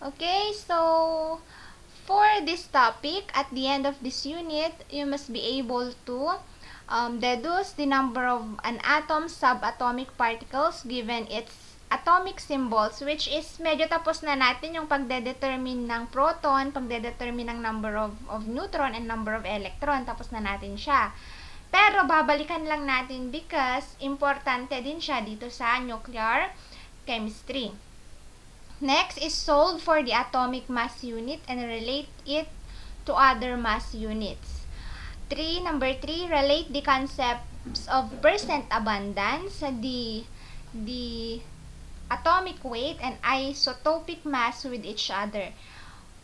Okay, so for this topic, at the end of this unit, you must be able to deduce the number of an atom's subatomic particles given its atomic symbols, which is medyo tapos na natin yung pagdedetermine ng proton, pagdedetermine ng number of neutron and number of electron. Tapos na natin siya. Pero babalikan lang natin because importante din siya dito sa nuclear chemistry. Next is solve for the atomic mass unit and relate it to other mass units. Number 3, relate the concepts of percent abundance, the atomic weight, and isotopic mass with each other.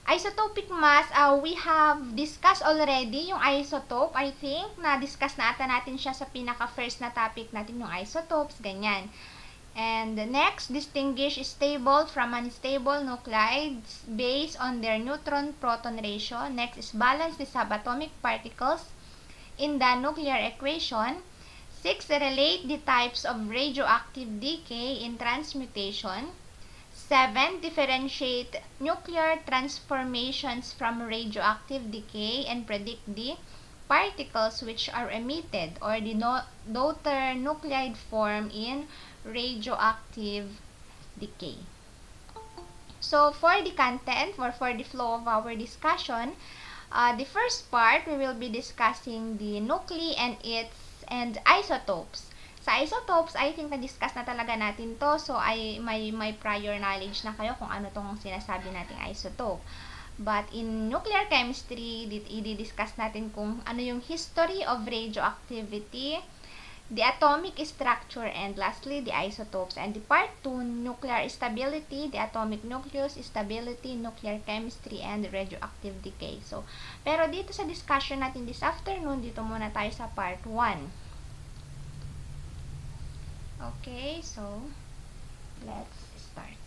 Isotopic mass, we have discussed already yung isotope. I think na-discuss na ata natin siya sa pinaka-first na topic natin, yung isotopes, ganyan. And next, distinguish stable from unstable nuclides based on their neutron-proton ratio. Next is balance the subatomic particles in the nuclear equation. 6, relate the types of radioactive decay in transmutation. 7, differentiate nuclear transformations from radioactive decay and predict the particles which are emitted or the daughter nuclide form in radioactive decay. So, for the content or for the flow of our discussion, the first part, we will be discussing the nuclei and isotopes. Sa isotopes, I think na-discuss na talaga natin to. So, may prior knowledge na kayo kung ano tong sinasabi nating isotope. But in nuclear chemistry, i-discuss natin kung ano yung history of radioactivity, the atomic structure, and lastly, the isotopes. And the part 2, nuclear stability, the atomic nucleus, stability, nuclear chemistry, and radioactive decay. So, pero dito sa discussion natin this afternoon, dito muna tayo sa part 1. Okay, so, let's start.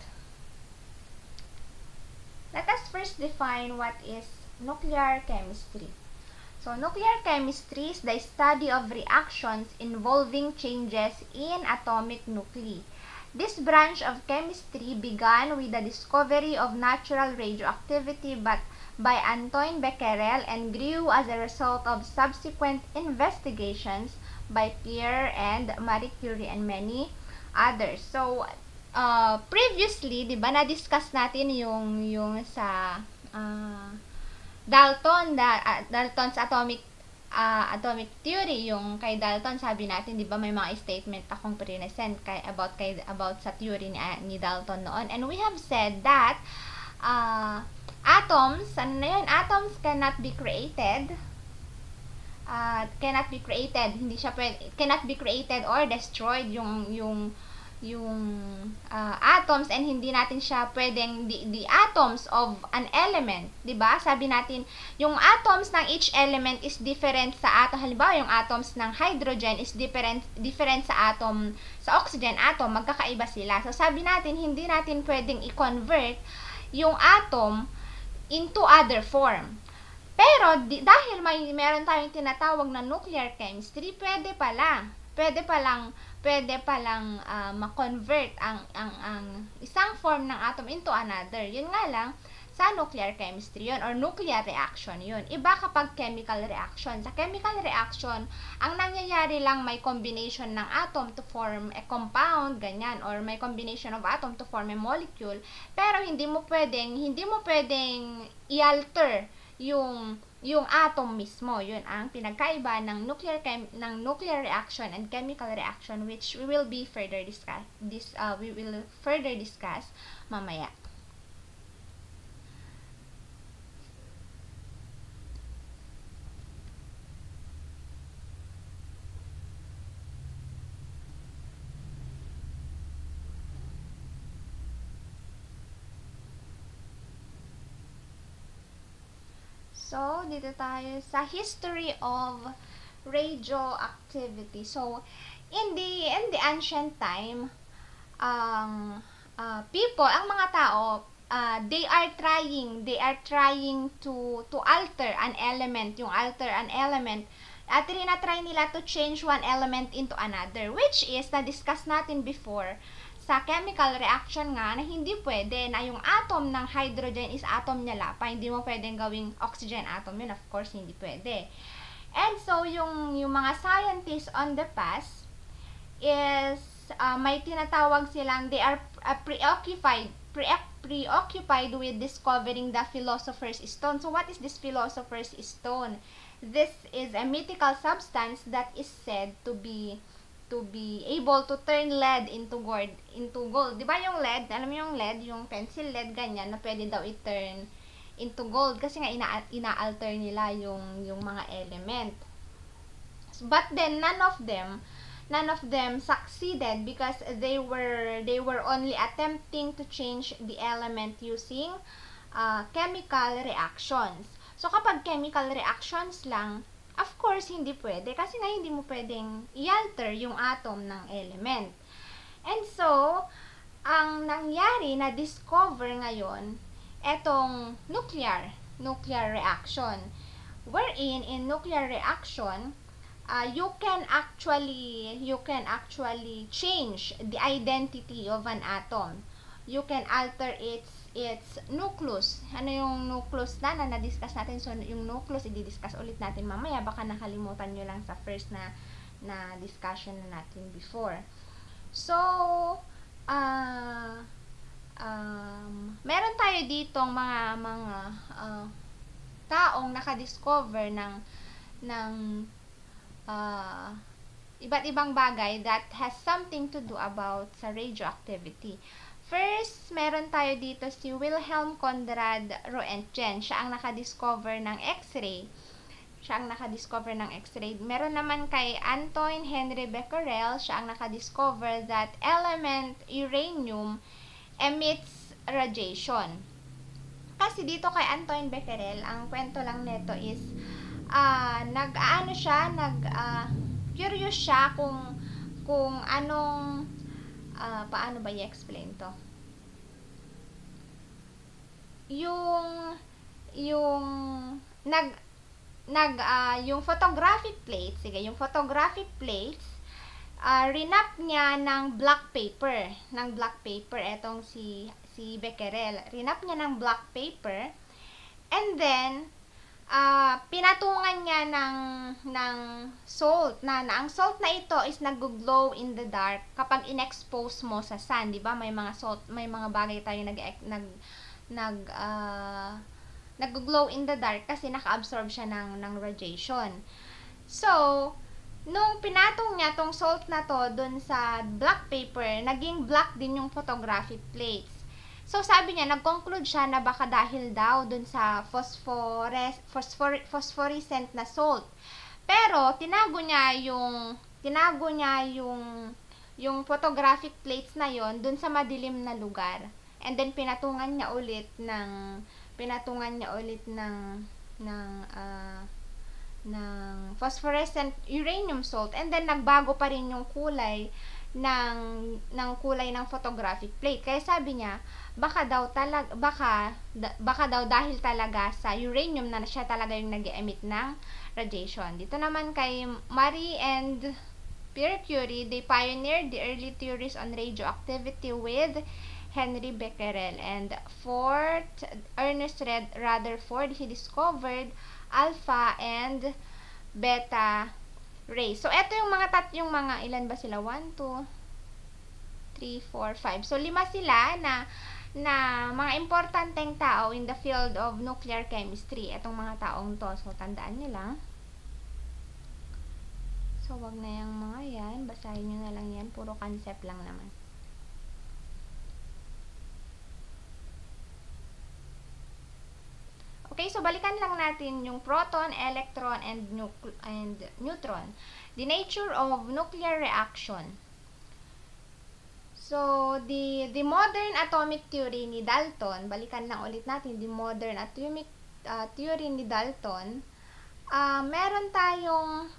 Let us first define what is nuclear chemistry. So, nuclear chemistry is the study of reactions involving changes in atomic nuclei. This branch of chemistry began with the discovery of natural radioactivity by Antoine Becquerel and grew as a result of subsequent investigations by Pierre and Marie Curie and many others. So, previously, di ba, na-discuss natin yung sa Dalton's atomic theory. Yung kay Dalton, sabi natin, di ba, may mga statement akong present about sa theory ni Dalton noon. And we have said that atoms cannot be created. Cannot be created or destroyed yung atoms, and hindi natin siya pwedeng the atoms of an element, 'di ba? Sabi natin, yung atoms ng each element is different sa atom. Halimbawa, yung atoms ng hydrogen is different sa atom sa oxygen atom, magkakaiba sila. So sabi natin, hindi natin pwedeng i-convert yung atom into other form. Pero dahil meron tayong tinatawag na nuclear chemistry, pwede palang ma-convert ang isang form ng atom into another. Yun nga lang, sa nuclear chemistry yun, or nuclear reaction yun. Iba kapag chemical reaction. Sa chemical reaction, ang nangyayari lang, may combination ng atom to form a compound, ganyan, or may combination of atom to form a molecule, pero hindi mo pwedeng i-alter yung atom mismo. Yun ang pinagkaiba ng nuclear reaction and chemical reaction, which we will further discuss mamaya. So, dito tayo sa history of radioactivity. So, in the ancient time, ang mga tao, they are trying to alter an element, at tinatry nila to change one element into another, which is, na-discuss natin before, sa chemical reaction nga na hindi pwede na yung atom ng hydrogen is atom niya lapa. Hindi mo pwedeng gawing oxygen atom yun. Of course, hindi pwede. And so, yung mga scientists on the past is may tinatawag silang they are preoccupied with discovering the Philosopher's Stone. So, what is this Philosopher's Stone? This is a mythical substance that is said to be able to turn lead into gold. Di ba yung lead? Alam mo yung lead, yung pencil lead, ganyan, na pwede daw i-turn into gold kasi nga ina-alter nila yung mga element. But then none of them succeeded because they were only attempting to change the element using chemical reactions. So kapag chemical reactions lang, of course, hindi pwede. Kasi nga, hindi mo pwedeng i-alter yung atom ng element. And so, ang nangyari na discover ngayon, etong nuclear reaction. Wherein, in nuclear reaction, you can actually change the identity of an atom. You can alter its nucleus. Ano yung nucleus na na-discuss natin? So, yung nucleus, i-discuss ulit natin mamaya. Baka nakalimutan nyo lang sa first na discussion na natin before. So, meron tayo ditong mga taong nakadiscover ng iba't ibang bagay that has something to do about sa radioactivity. First, meron tayo dito si Wilhelm Conrad Roentgen. Siya ang nakadiscover ng X-ray. Meron naman kay Antoine Henry Becquerel. Siya ang nakadiscover that element uranium emits radiation. Kasi dito kay Antoine Becquerel, ang kwento lang nito is curious siya kung anong paano ba i-explain to? Yung photographic plates, rinap niya ng black paper, etong si Becquerel. Rinap niya ng black paper, and then pinatungan niya ng salt na ang salt na ito is nag-glow in the dark kapag in-expose mo sa sun, di ba? May mga bagay tayo nag-glow in the dark kasi naka-absorb siya ng radiation. So, nung pinatong niya tong salt na to dun sa black paper, naging black din yung photographic plates. So, sabi niya, nag-conclude siya na baka dahil daw dun sa phosphorescent na salt. Pero, tinago niya yung photographic plates na yon dun sa madilim na lugar. And then, pinatungan niya ulit ng phosphorescent uranium salt. And then, nagbago pa rin yung kulay ng photographic plate. Kaya sabi niya, baka daw dahil talaga sa uranium na siya talaga yung nag-emit ng radiation. Dito naman kay Marie and Pierre Curie, they pioneered the early theories on radioactivity with Henry Becquerel. And fourth, Ernest Rutherford, he discovered alpha and beta rays. So, ito yung mga ilan ba sila? 1, 2, 3, 4, 5. So, 5 sila na mga importanteng tao in the field of nuclear chemistry. Itong mga taong to. So, tandaan nyo lang. So, wag na yung mga yan. Basahin nyo na lang yan. Puro concept lang naman. Okay, so balikan lang natin yung proton, electron, and neutron. The nature of nuclear reaction. So, the modern atomic theory ni Dalton, balikan lang ulit natin, the modern atomic theory ni Dalton, meron tayong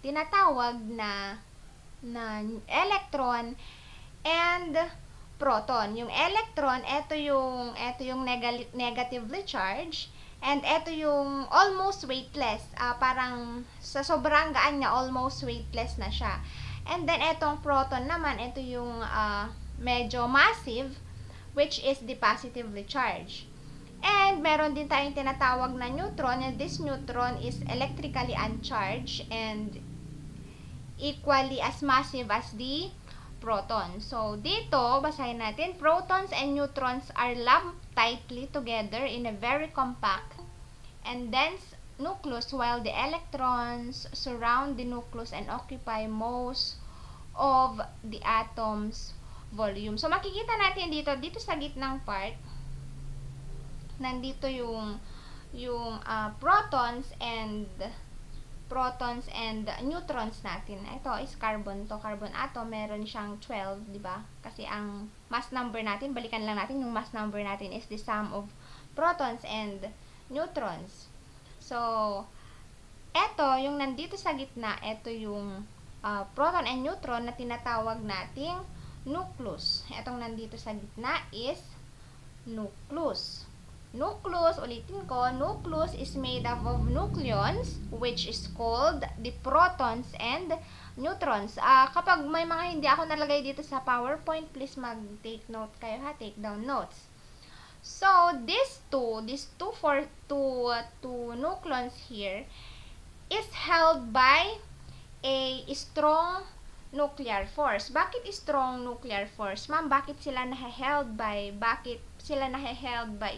tinatawag na electron and proton. Yung electron, ito yung negatively charged, and ito yung almost weightless. Parang sa sobrang gaan niya, almost weightless na siya. And then, etong proton naman, ito yung medyo massive, which is the positively charged. And meron din tayong tinatawag na neutron, and this neutron is electrically uncharged and equally as massive as the proton. So, dito, basahin natin, protons and neutrons are lumped tightly together in a very compact and dense nucleus, while the electrons surround the nucleus and occupy most of the atom's volume. So, makikita natin dito sa gitnang part, nandito yung protons and neutrons natin. Ito is carbon to. Carbon atom, meron siyang 12, di ba? Kasi ang mass number natin, balikan lang natin, yung mass number natin is the sum of protons and neutrons. So, eto, yung nandito sa gitna, eto yung proton and neutron na tinatawag nating nucleus. Etong nandito sa gitna is nucleus. Nucleus, ulitin ko, nucleus is made up of nucleons, which is called the protons and neutrons. Kapag may mga hindi ako nalagay dito sa PowerPoint, please mag-take note kayo ha, take down notes. So, these two nucleons here is held by a strong nuclear force. Bakit strong nuclear force? Ma'am, bakit sila naheheld by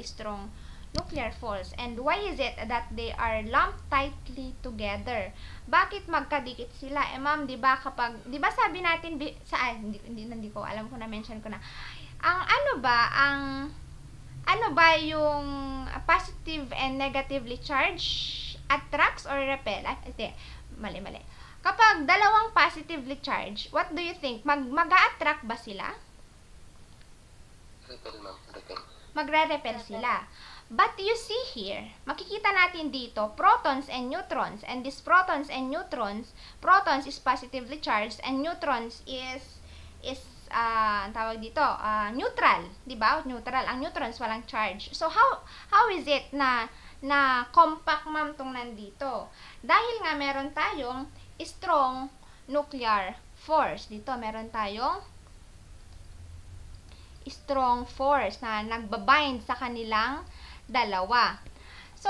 strong nuclear force? And why is it that they are lumped tightly together? Bakit magkadikit sila? Ma'am, 'di ba sabi natin hindi ko alam kung na-mention ko na. Ano ba yung positive and negatively charged attracts or repel? Mali. Kapag dalawang positively charged, what do you think? Mag-a-attract ba sila? Repel, ma'am. Repel. Magre-repel sila. But you see here, makikita natin dito, protons and neutrons. And these protons and neutrons, protons is positively charged and neutrons is tawag dito, neutral, 'di ba? Neutral. Ang neutrons walang charge. So how is it na compact, ma'am, tong nandito? Dahil nga meron tayong strong nuclear force. Dito meron tayong strong force na nagbabind sa kanilang dalawa. So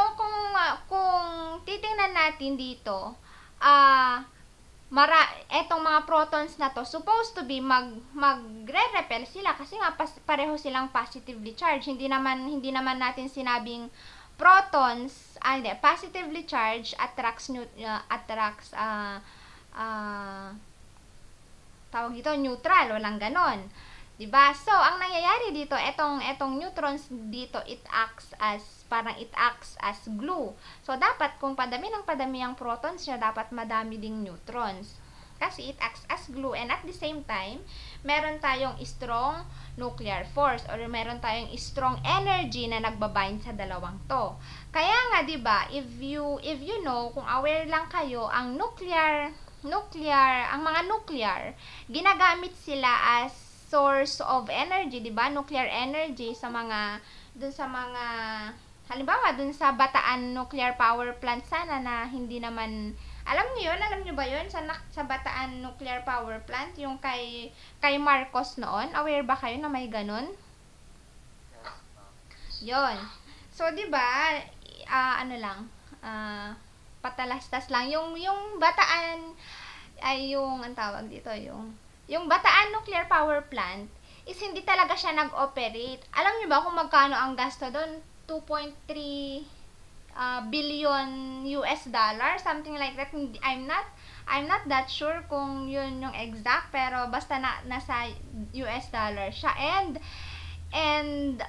kung titingnan natin dito, etong mga protons na to, supposed to be magre-repel sila kasi nga pareho silang positively charged. Hindi naman natin sinabing protons, positively charged attracts tawag ito neutral, walang ganon. 'Di ba? So, ang nangyayari dito, etong neutrons dito, it acts as glue. So, dapat kung padami ang protons niya, dapat madami ding neutrons. Kasi it acts as glue, and at the same time, meron tayong strong nuclear force or meron tayong strong energy na nagbabind sa dalawang to. Kaya nga, 'di ba, if you know, kung aware lang kayo, ang mga nuclear, ginagamit sila as source of energy, 'di ba? Nuclear energy halimbawa dun sa Bataan Nuclear Power Plant sana na hindi naman alam niyo ba 'yun sa Bataan Nuclear Power Plant yung kay Marcos noon? Aware ba kayo na may ganun? 'Yon. So 'di ba? Patalastas lang yung Bataan ay yung ang tawag dito yung Bataan Nuclear Power Plant is hindi talaga siya nag-operate. Alam niyo ba kung magkano ang gasto doon? 2.3 billion US dollar, something like that. I'm not that sure kung yun yung exact, pero basta nasa US dollar siya. And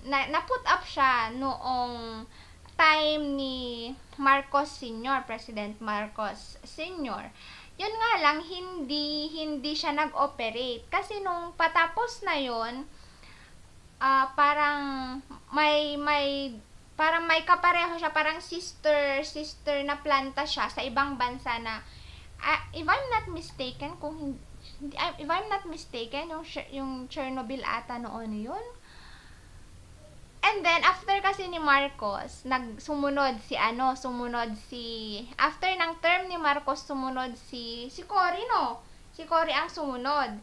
na-put up siya noong time ni Marcos Sr., President Marcos Sr. Yun nga lang, hindi siya nag-operate. Kasi nung patapos na yun, parang may kapareho siya, parang sister na planta siya sa ibang bansa na, if I'm not mistaken, yung Chernobyl ata noon yun. And then, after kasi ni Marcos, after ng term ni Marcos, sumunod si Cory, no? Si Cory ang sumunod.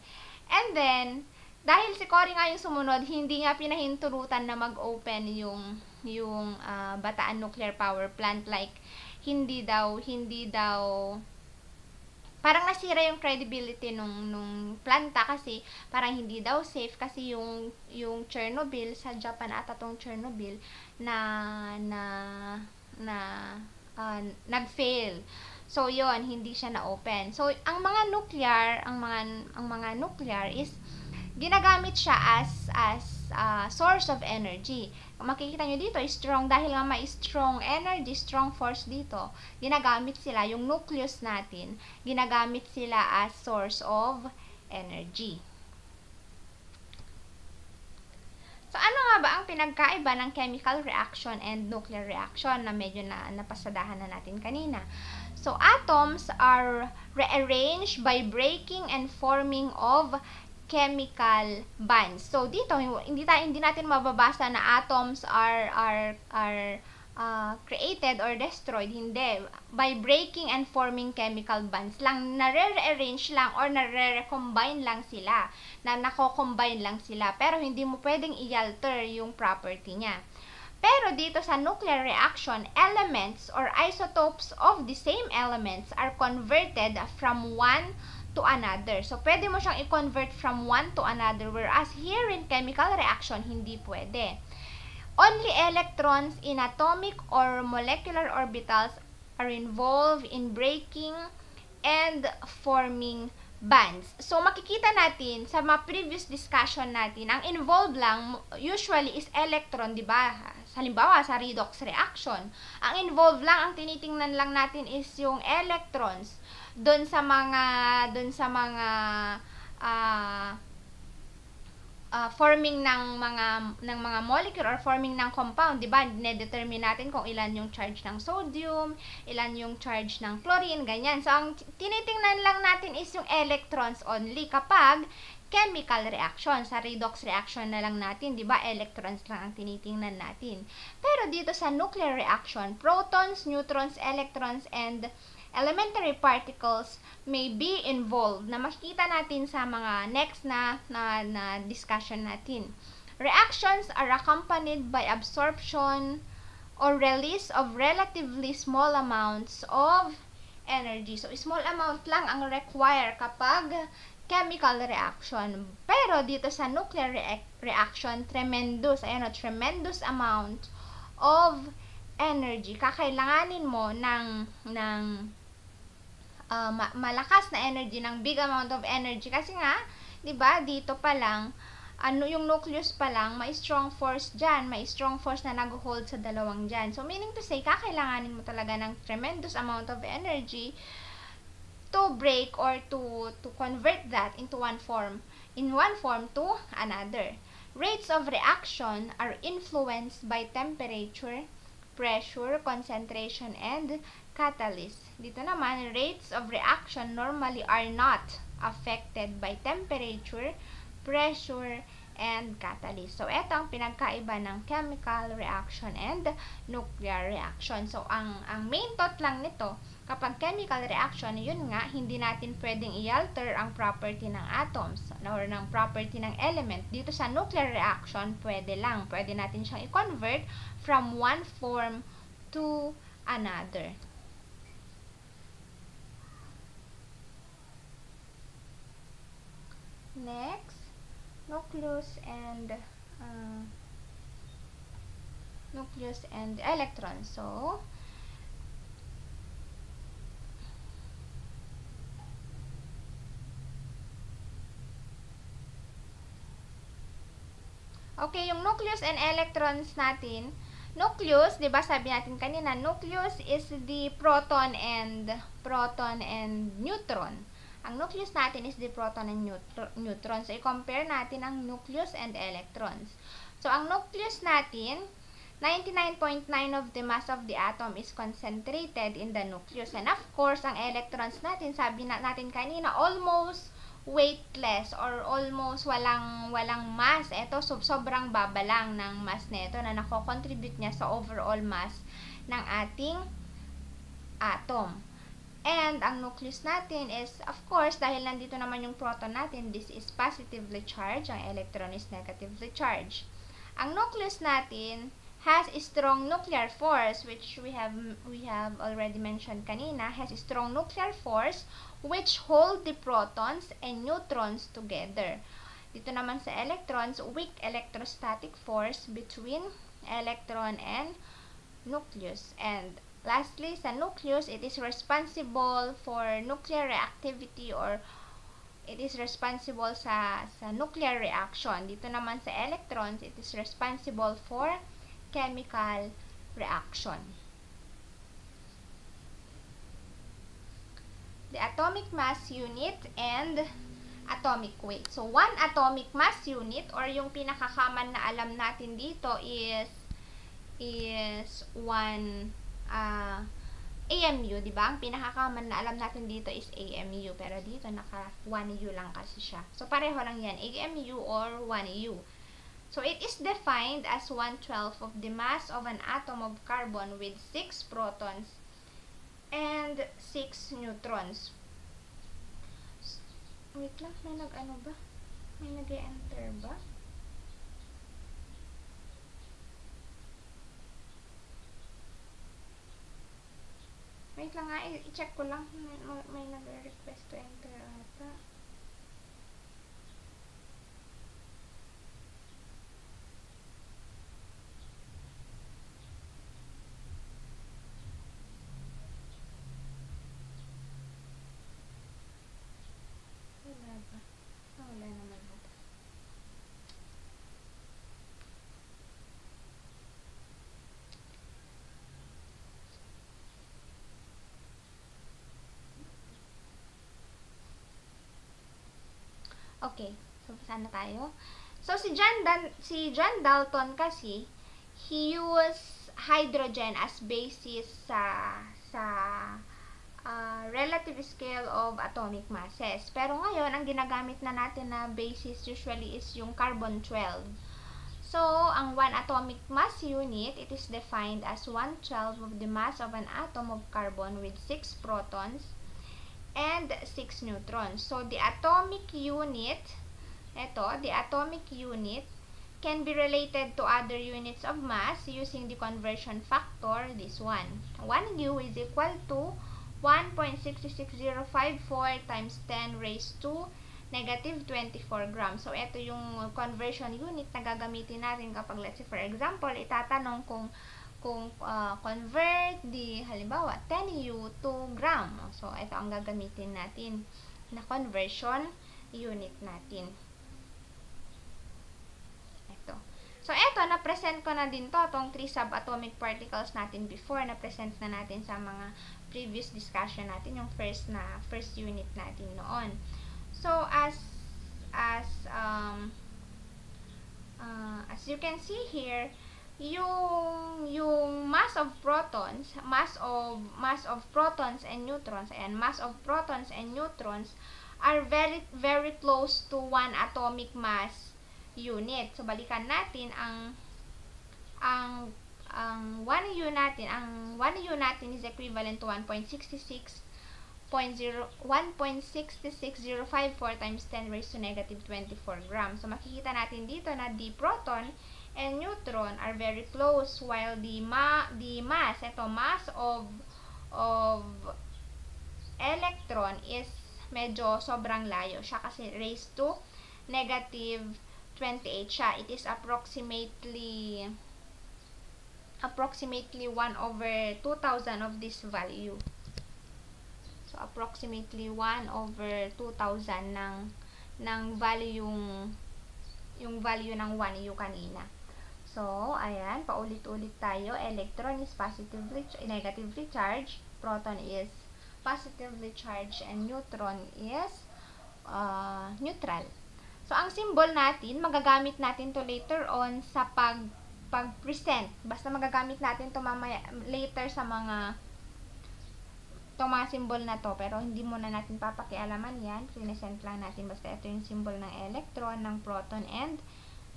And then, dahil si Cory nga yung sumunod, hindi nga pinahintulutan na mag-open yung Bataan Nuclear Power Plant. Like, hindi daw, parang nasira yung credibility nung planta kasi parang hindi daw safe kasi yung Chernobyl sa Japan ata tong Chernobyl nag-fail. So yon, hindi siya na-open. So ang mga nuclear is ginagamit siya as source of energy. Makikita nyo dito, strong, dahil nga may strong energy, strong force dito, ginagamit sila, yung nucleus natin, ginagamit sila as source of energy. So, ano nga ba ang pinagkaiba ng chemical reaction and nuclear reaction na medyo napasadahan na natin kanina? So, atoms are rearranged by breaking and forming of chemical bonds. So dito hindi natin mababasa na atoms are created or destroyed. Hindi. By breaking and forming chemical bonds lang, nare-rearrange lang or nare-recombine lang sila. Nako-combine lang sila. Pero hindi mo pwedeng i-alter yung property niya. Pero dito sa nuclear reaction, elements or isotopes of the same elements are converted from one to another. So, pwede mo siyang i-convert from one to another, whereas here in chemical reaction, hindi pwede. Only electrons in atomic or molecular orbitals are involved in breaking and forming bonds. So, makikita natin sa mga previous discussion natin, ang involved lang usually is electron, di ba? Halimbawa, sa redox reaction, ang involved lang, ang tinitingnan lang natin is yung electrons doon sa mga forming ng mga molecule or forming ng compound, 'di ba? Dinedetermine natin kung ilan yung charge ng sodium, ilan yung charge ng chlorine, ganyan. So ang tinitingnan lang natin is yung electrons only kapag chemical reaction. Sa redox reaction na lang natin, 'di ba? Electrons lang ang tinitingnan natin. Pero dito sa nuclear reaction, protons, neutrons, electrons and elementary particles may be involved na makikita natin sa mga next na discussion natin. Reactions are accompanied by absorption or release of relatively small amounts of energy. So, small amount lang ang require kapag chemical reaction. Pero dito sa nuclear reaction, tremendous amount of energy. Kakailanganin mo ng malakas na energy, ng big amount of energy kasi nga, 'di ba, dito pa lang yung nucleus pa lang, may strong force diyan, may strong force na nag-hold sa dalawang diyan. So meaning to say, kakailanganin mo talaga ng tremendous amount of energy to break or to convert that into one form to another. Rates of reaction are influenced by temperature, pressure, concentration, and catalyst. Dito naman, rates of reaction normally are not affected by temperature, pressure, and catalyst. So, ito ang pinagkaiba ng chemical reaction and nuclear reaction. So, ang main thought lang nito, kapag chemical reaction, yun nga, hindi natin pwedeng i-alter ang property ng atoms or ng property ng element. Dito sa nuclear reaction, pwede lang. Pwede natin siyang i-convert from one form to another. Next, nucleus and electrons. So, okay, yung nucleus and electrons natin, nucleus, 'di ba, sabi natin kanina, nucleus is the proton and neutron. Ang nucleus natin is the proton and neutron. So, i-compare natin ang nucleus and electrons. So, ang nucleus natin, 99.9 of the mass of the atom is concentrated in the nucleus. And of course, ang electrons natin, sabi natin kanina, almost weightless or almost walang mass. Ito, sobrang baba lang ng mass nito na nako-contribute niya sa overall mass ng ating atom. And ang nucleus natin is, of course, dahil nandito naman yung proton natin, this is positively charged, ang electron is negatively charged. Ang nucleus natin has a strong nuclear force, which we have already mentioned kanina, has a strong nuclear force which hold the protons and neutrons together. Dito naman sa electrons, weak electrostatic force between electron and nucleus. And lastly, sa nucleus, it is responsible for nuclear reactivity, or it is responsible sa nuclear reaction. Dito naman sa electrons, it is responsible for chemical reaction. The atomic mass unit and atomic weight. So, 1 atomic mass unit, or yung pinaka-common na alam natin dito is 1 AMU, di ba? Ang pinaka-common na alam natin dito is AMU, pero dito naka 1U lang kasi siya. So, pareho lang yan, AMU or 1U. So, it is defined as 1/12 of the mass of an atom of carbon with 6 protons and 6 neutrons. Wait lang, may nag-ano ba? May nag-enter ba? Wait lang nga, i-check ko lang. May nag-request to enter ata. Wala ba? Wala naman ito. Okay, so saan na tayo? So si John Dalton kasi, he used hydrogen as basis sa relative scale of atomic masses. Pero ngayon, ang ginagamit na natin na basis usually is yung carbon-12. So, ang 1 atomic mass unit, it is defined as 1/12 of the mass of an atom of carbon with 6 protons and 6 neutrons. So, the atomic unit can be related to other units of mass using the conversion factor, this one. 1U is equal to 1.66054 times 10 raised to negative 24 grams. So, ito yung conversion unit na gagamitin natin kapag, let's say, for example, itatanong kung convert halimbawa, 10U to gram. So, ito ang gagamitin natin na conversion unit natin. Ito. So, ito, na-present ko na din itong 3 subatomic particles natin before. Na-present na natin sa mga previous discussion natin, yung first unit natin noon. So, as you can see here, yung mass of protons and neutrons, and mass of protons and neutrons are very very close to 1 atomic mass unit. So, balikan natin ang 1U natin is equivalent to 1.66054 times 10 raised to negative 24 grams. So, makikita natin dito na the proton and neutron are very close, while the mass of electron is medyo sobrang layo siya kasi raised to negative 28 siya. It is approximately 1/2000 of this value. So, approximately 1/2000 ng value yung value ng 1U kanina. So, ayan, paulit-ulit tayo. Electron is negatively charged, proton is positively charged, and neutron is neutral. So, ang symbol natin, magagamit natin to later on sa pag-present. Basta magagamit natin to mamaya later sa mga itong mga symbol na to, pero hindi muna natin papakialaman yan. Present lang natin. Basta ito yung symbol ng electron, ng proton, and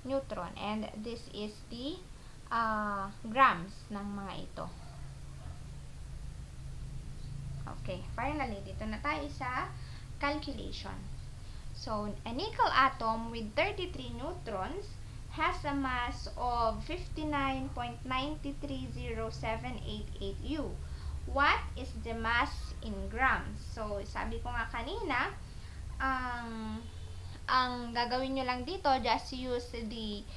neutron. And this is the grams ng mga ito. Okay, finally, dito na tayo sa calculation. So, a nickel atom with 33 neutrons has a mass of 59.930788 U. What is the mass in grams? So, sabi ko nga kanina, ang gagawin nyo lang dito, just use the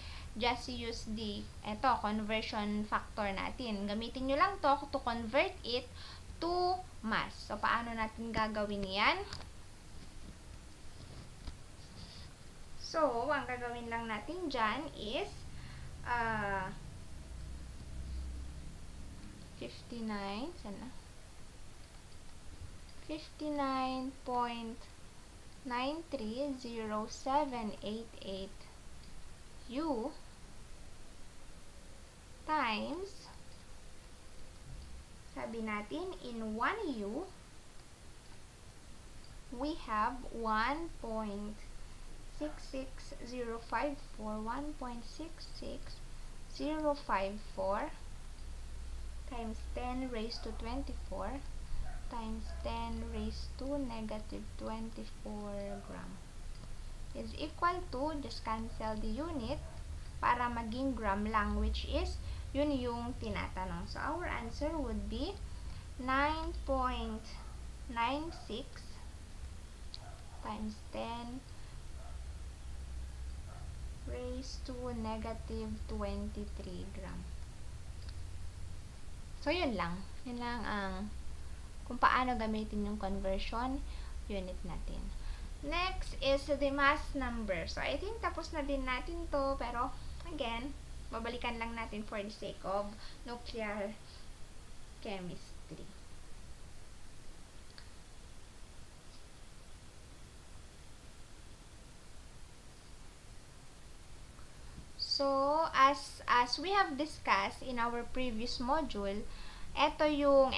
conversion factor natin. Gamitin nyo lang to to convert it to mass. So, paano natin gagawin yan? So, ang gagawin lang natin dyan is 59.930788 U times, sabi natin, in 1 U, we have 1.66054 times 10 raised to 24 times 10 raised to negative 24 gram is equal to, just cancel the unit para maging gram lang, which is yun yung tinatanong. So, our answer would be 9.96 times 10 raised to negative 23 gram. So, yun lang. Yun lang ang kung paano gamitin yung conversion unit natin. Next is the mass number. So, I think tapos na din natin to, pero again, babalikan lang natin for the sake of nuclear chemistry. So, as we have discussed in our previous module, ito yung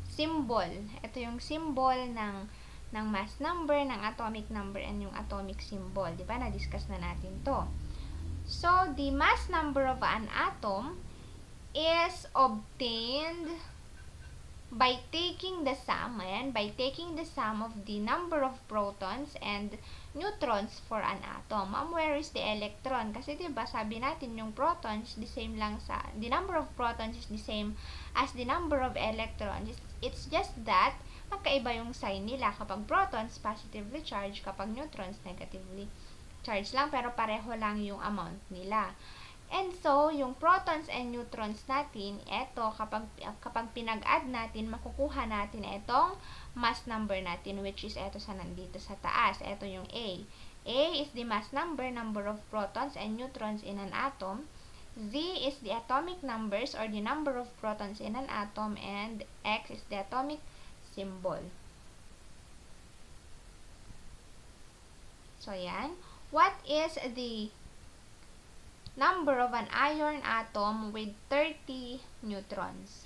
symbol. Ito yung symbol ng mass number, ng atomic number, and yung atomic symbol. Diba? Na-discuss na natin to. So, the mass number of an atom is obtained by taking the sum, by taking the sum of the number of protons and neutrons for an atom. Where is the electron? Kasi diba, sabi natin yung protons, the number of protons is the same as the number of electrons. It's just that, magkaiba yung sign nila. Kapag protons, positively charged. Kapag neutrons, negatively charged lang. Pero pareho lang yung amount nila. And so, yung protons and neutrons natin, eto, kapag pinag-add natin, makukuha natin itong mass number natin, which is eto sa nandito sa taas. Eto yung A. A is the mass number of protons and neutrons in an atom. Z is the atomic numbers or the number of protons in an atom, and X is the atomic symbol. So, yan. What is the number of an iron atom with 30 neutrons?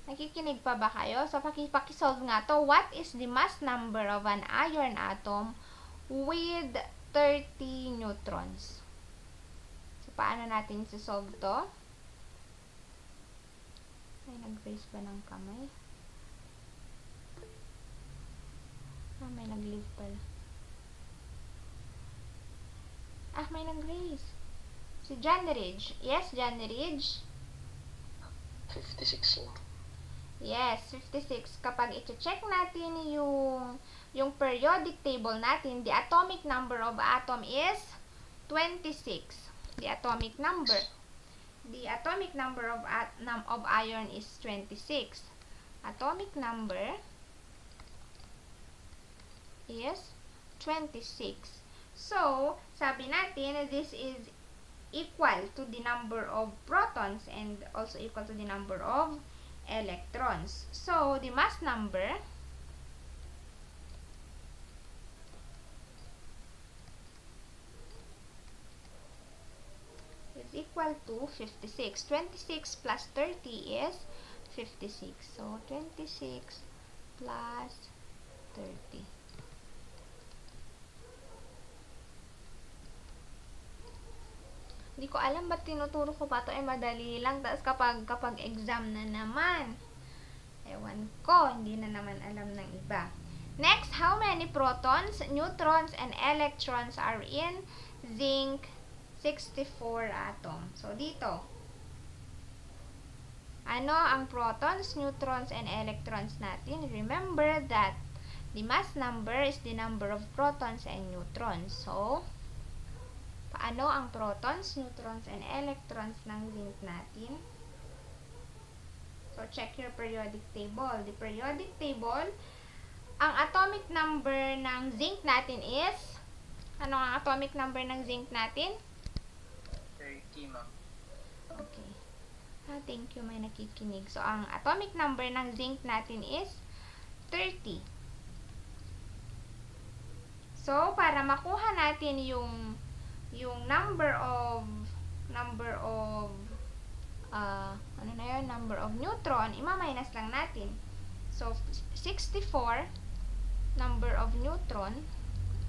Nakikinig pa ba kayo? So, pakisolve nga to. What is the mass number of an iron atom with 30 neutrons? So, paano natin solve to? Ay, nag-raise ba ng kamay? May nag-leave pala. May nag-raise. Si Johnny Ridge. Yes, Johnny Ridge? 56 lang. Yes, 56. Kapag ito-check natin yung periodic table natin, the atomic number of atom is 26. The atomic number of iron is 26. Atomic number is 26. So, sabi natin, this is equal to the number of protons and also equal to the number of electrons. So, the mass number is equal to 56. 26 plus 30 is 56. So, 26 plus 30. Hindi ko alam ba't tinuturo ko pa ito. Madali lang. Tapos kapag exam na naman, ewan ko, hindi na naman alam ng iba. Next, how many protons, neutrons, and electrons are in zinc 64 atom? So, dito. Ano ang protons, neutrons, and electrons natin? Remember that the mass number is the number of protons and neutrons. So, paano ang protons, neutrons, and electrons ng zinc natin? So, check your periodic table. The periodic table, ang atomic number ng zinc natin is, ano ang atomic number ng zinc natin? 30, ma'am. Okay. Thank you, may nakikinig. So, ang atomic number ng zinc natin is 30. So, para makuha natin yung number of number of neutron, ima-minus lang natin. So, 64 number of neutron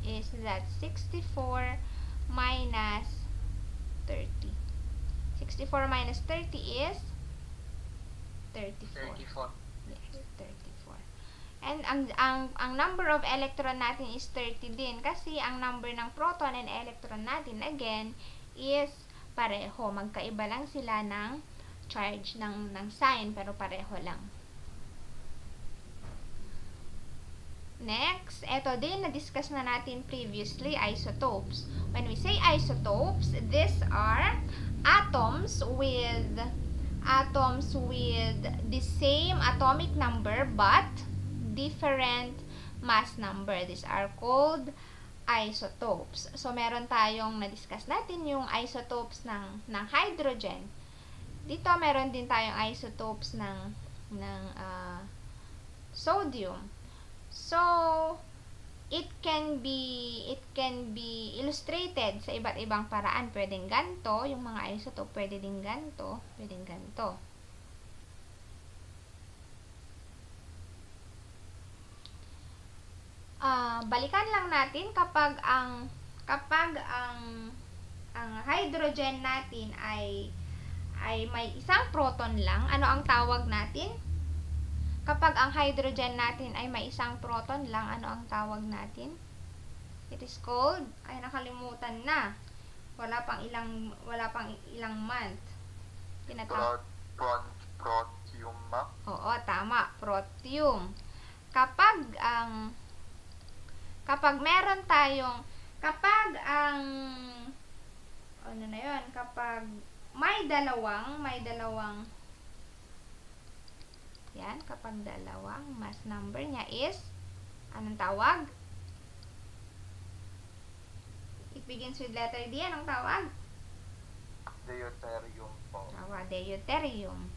is that 64 minus 30. 64 minus 30 is 34. 34. Yes, 34. And ang number of electron natin is 30 din kasi ang number ng proton and electron natin again is pareho. Magkaiba lang sila ng charge ng sign pero pareho lang. Next, eto din na-discuss na natin previously, isotopes. When we say isotopes, these are atoms with the same atomic number but different mass number. These are called isotopes. So, meron tayong na-discuss natin yung isotopes ng hydrogen. Dito, meron din tayong isotopes ng sodium. So, it can be illustrated sa iba't ibang paraan. Pwedeng ganito, yung mga isotope, pwede din ganito, pwedeng ganito. Balikan lang natin kapag ang hydrogen natin ay may isang proton lang, ano ang tawag natin? Kapag ang hydrogen natin ay may isang proton lang, ano ang tawag natin? It is called, ay nakalimutan na. Wala pang ilang month. Protium, ma'am? Oo, tama. Protium. Kapag meron tayong, kapag may dalawang yan, kapag dalawang mass number niya is, anong tawag? It begins with letter D, anong tawag? Deuterium po. Tawa, deuterium.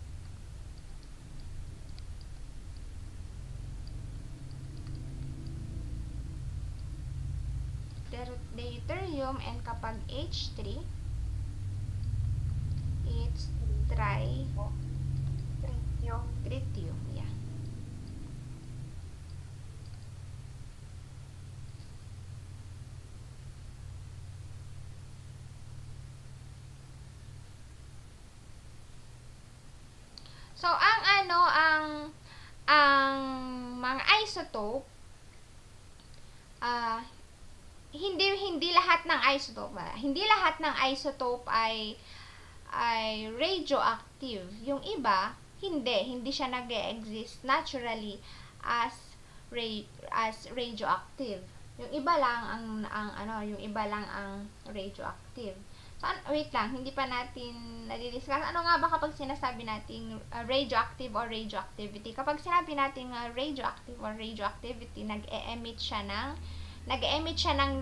Deuterium, and kapag H3, it's tritium, yeah. So, ang mga isotope, hindi lahat ng isotope ay radioactive. Yung iba, hindi siya nag-e-exist naturally as radioactive. Yung iba lang ang radioactive. So, wait lang, hindi pa natin nadidiscuss. Ano nga ba kapag sinasabi nating radioactive or radioactivity? Kapag sinabi nating radioactive or radioactivity, nag-e-emit siya ng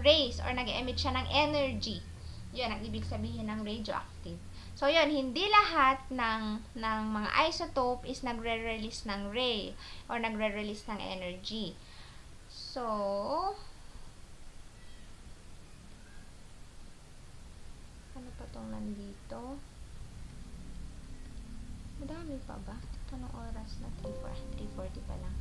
rays or nag-e-emit siya ng energy. Yun ang ibig sabihin ng radioactive. So, yun, hindi lahat ng mga isotope is nagre-release ng ray or nagre-release ng energy. So, ano pa tong nandito? Madami May pa ba? Anong oras na? 3:40 pa lang.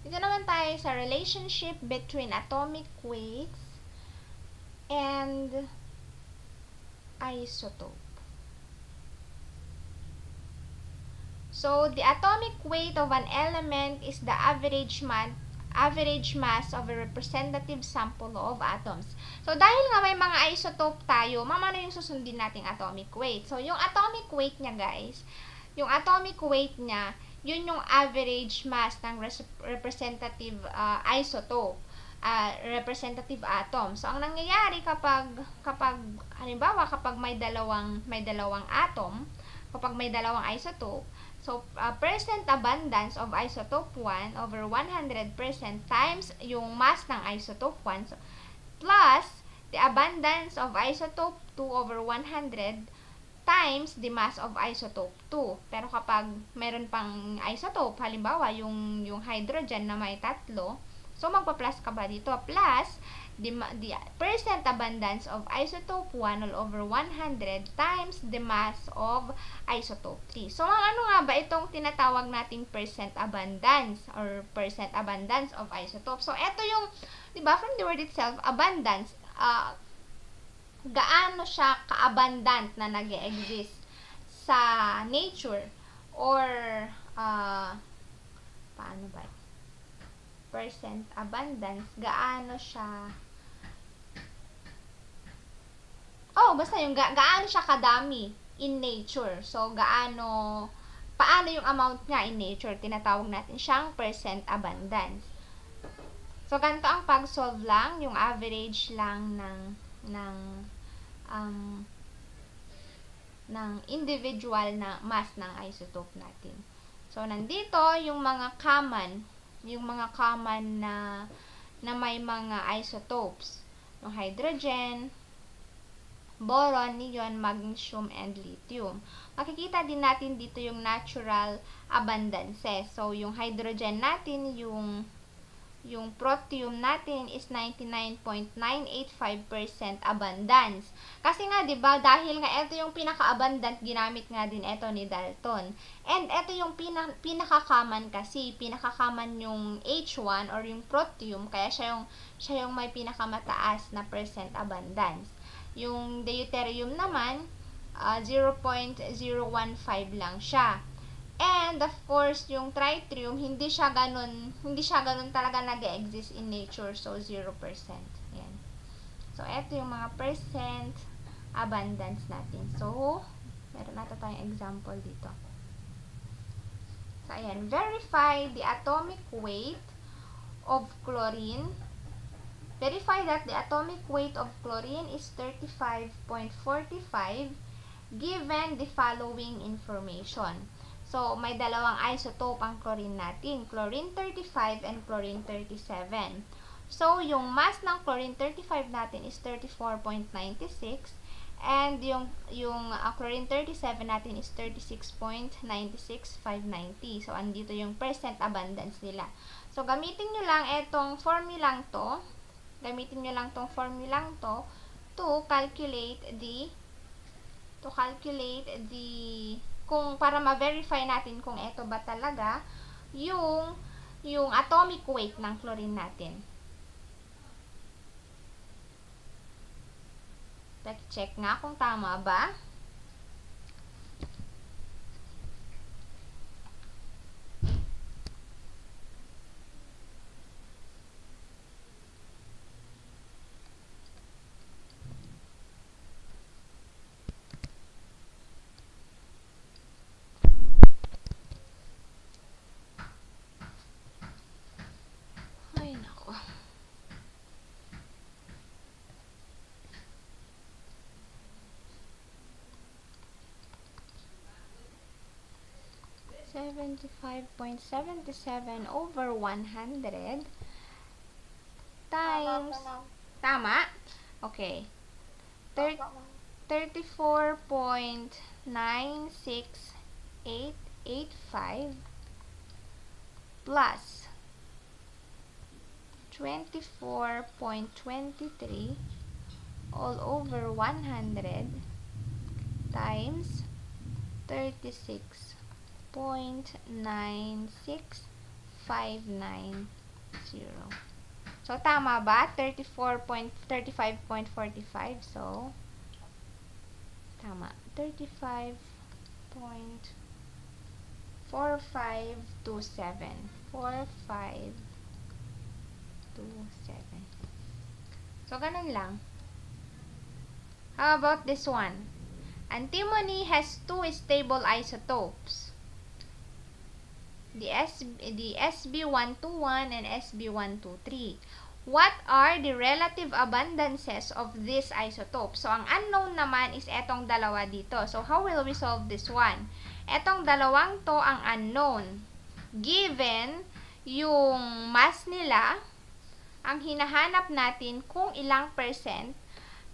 Dito naman tayo sa relationship between atomic weights and isotope. So, the atomic weight of an element is the average mass of a representative sample of atoms. So, dahil nga may mga isotope tayo, ano yung susundin nating atomic weight? So, yung atomic weight niya, guys, yung atomic weight niya, yun yung average mass ng representative isotope, representative atom. So, ang nangyayari kapag halimbawa, kapag may dalawang atom, kapag may dalawang isotope, so, percent abundance of isotope 1 over 100% times yung mass ng isotope 1, so, plus the abundance of isotope 2 over 100 times the mass of isotope 2. Pero kapag meron pang isotope, halimbawa yung hydrogen na may 3, so magpa-plus ka ba dito? Plus the percent abundance of isotope 1 all over 100 times the mass of isotope 3. So, ano nga ba itong tinatawag nating percent abundance or percent abundance of isotope? So, ito yung, di ba, from the word itself, abundance, gaano siya ka-abundant na nag-exist sa nature or paano ba? Percent abundance, gaano siya basta yung gaano siya kadami in nature. So, paano yung amount niya in nature? Tinatawag natin siyang percent abundance. So, ganito ang pag-solve lang, yung average lang ng individual na mass ng isotope natin. So, nandito yung mga common na may mga isotopes. Yung hydrogen, boron, neon, magnesium, and lithium. Makikita din natin dito yung natural abundances. So, yung hydrogen natin, yung protium natin is 99.985% abundance. Kasi nga, 'di ba, dahil nga ito yung pinaka-abundant, ginamit nga din ito ni Dalton. And ito yung pinaka-common kasi, pinaka-common yung H1 or yung protium, kaya siya yung may pinakamataas na percent abundance. Yung deuterium naman, 0.015 lang siya. And of course, yung tritium, hindi siya ganun talaga nag-exist in nature, so 0%. Yan. So, ito yung mga percent abundance natin. So, meron natin tayong example dito. So, ayan. Verify the atomic weight of chlorine. Verify that the atomic weight of chlorine is 35.45 given the following information. So, may dalawang isotope ang chlorine natin. Chlorine 35 and chlorine 37. So, yung mass ng chlorine 35 natin is 34.96 and yung chlorine 37 natin is 36.96590. So, andito yung percent abundance nila. So, gamitin nyo lang itong formulang to. To calculate the kung para ma-verify natin kung ito ba talaga yung atomic weight ng chlorine natin. Check nga kung tama ba. Ay, nako. $75.77 over 100 times. Tama? Okay. 34.96885 plus 24.23 all over 100 times 36.96590. So, tama ba? 35.45. So, tama. 35.4527. 4527. So, ganun lang. How about this one? Antimony has two stable isotopes. The SB121 and SB123. What are the relative abundances of this isotope? So, ang unknown naman is etong dalawa dito. So, how will we solve this one? Etong dalawang to ang unknown. Given yung mass nila, ang hinahanap natin kung ilang percent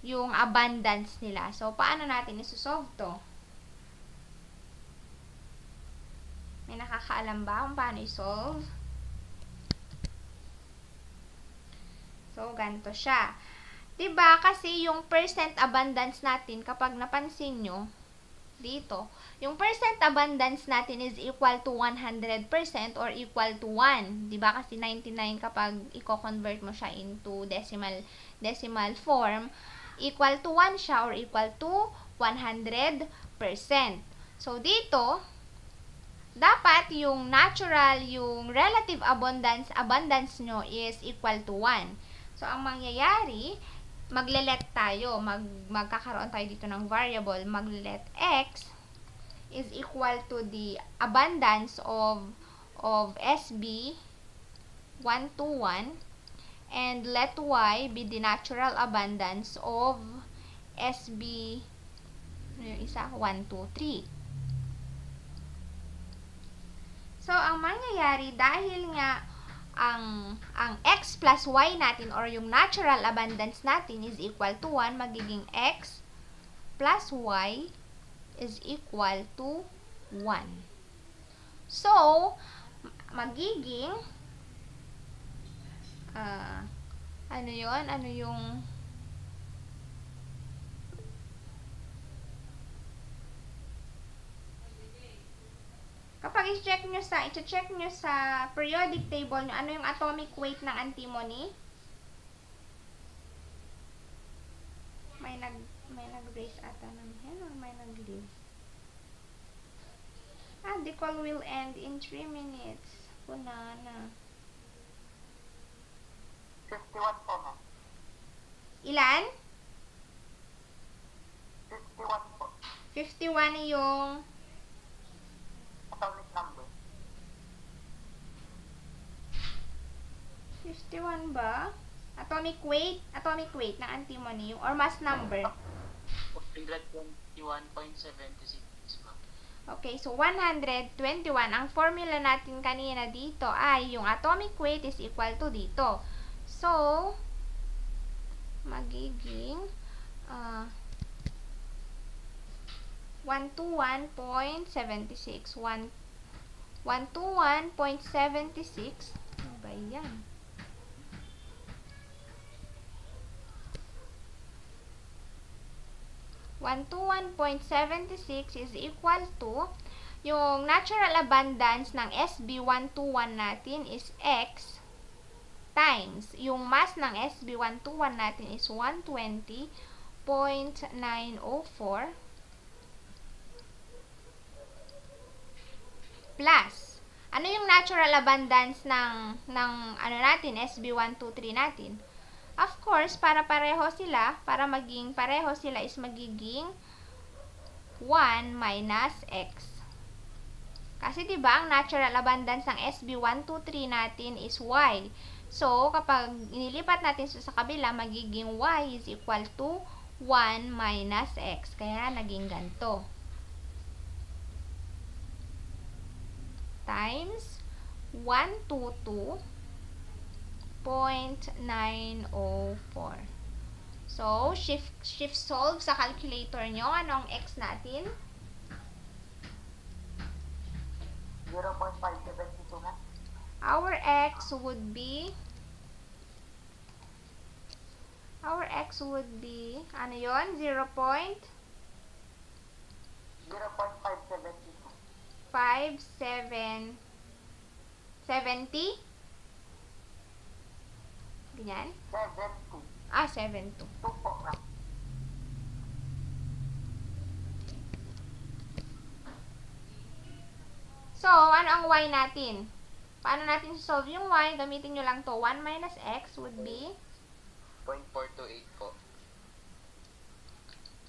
yung abundance nila. So, paano natin isosolve to? May nakakaalam ba kung paano i-solve? So, ganito siya. Diba? Kasi yung percent abundance natin, kapag napansin nyo, dito, yung percent abundance natin is equal to 100% or equal to 1. Diba? Kasi 99 kapag i-convert mo siya into decimal form, equal to 1 siya or equal to 100%. So, dito, dapat yung natural, yung relative abundance nyo is equal to 1. So, ang mangyayari, magle-let tayo, magkakaroon tayo dito ng variable, magle-let x is equal to the abundance of SB121 and let y be the natural abundance of SB 123. So, ang mangyayari, dahil nga ang x plus y natin or yung natural abundance natin is equal to 1, magiging x plus y is equal to 1. So, magiging ano yun? Ano yung kapag i-check nyo sa periodic table nyo, ano yung atomic weight ng antimony? May nag-raise ata ng hand or may nag-leave? The call will end in 3 minutes. Puna na. 51 po, ma'am. Ilan? 51 po. 51 yung Atomic number. 51 ba? Atomic weight ng antimony or mass number. 121.76, ma'am. Okay, so 121. Ang formula natin kanina dito ay yung atomic weight is equal to dito. So, magiging 121.76. 121.76. Ano ba yan? 121.76 is equal to yung natural abundance ng SB121 natin is x times yung mass ng SB121 natin is 120.904 plus ano yung natural abundance ng ano natin SB123 natin. Of course, para maging pareho sila is magiging 1 minus x. Kasi diba, ang natural abundance ng SB123 natin is y. So, kapag inilipat natin sa kabila, magiging y is equal to 1 minus x. Kaya, naging ganito. Times 122.904. So, shift solve sa calculator nyo. Ano ang x natin? 0.572 na. Our x would be ano yon? 0.570? 70? Ganyan? 70. 72. 2 po na. So, ano ang y natin? Paano natin solve yung y? Gamitin nyo lang to. 1 minus x would be 0.428 po.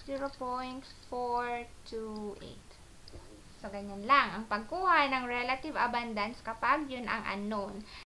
0.428. So, ganyan lang ang pagkuha ng relative abundance kapag yun ang unknown.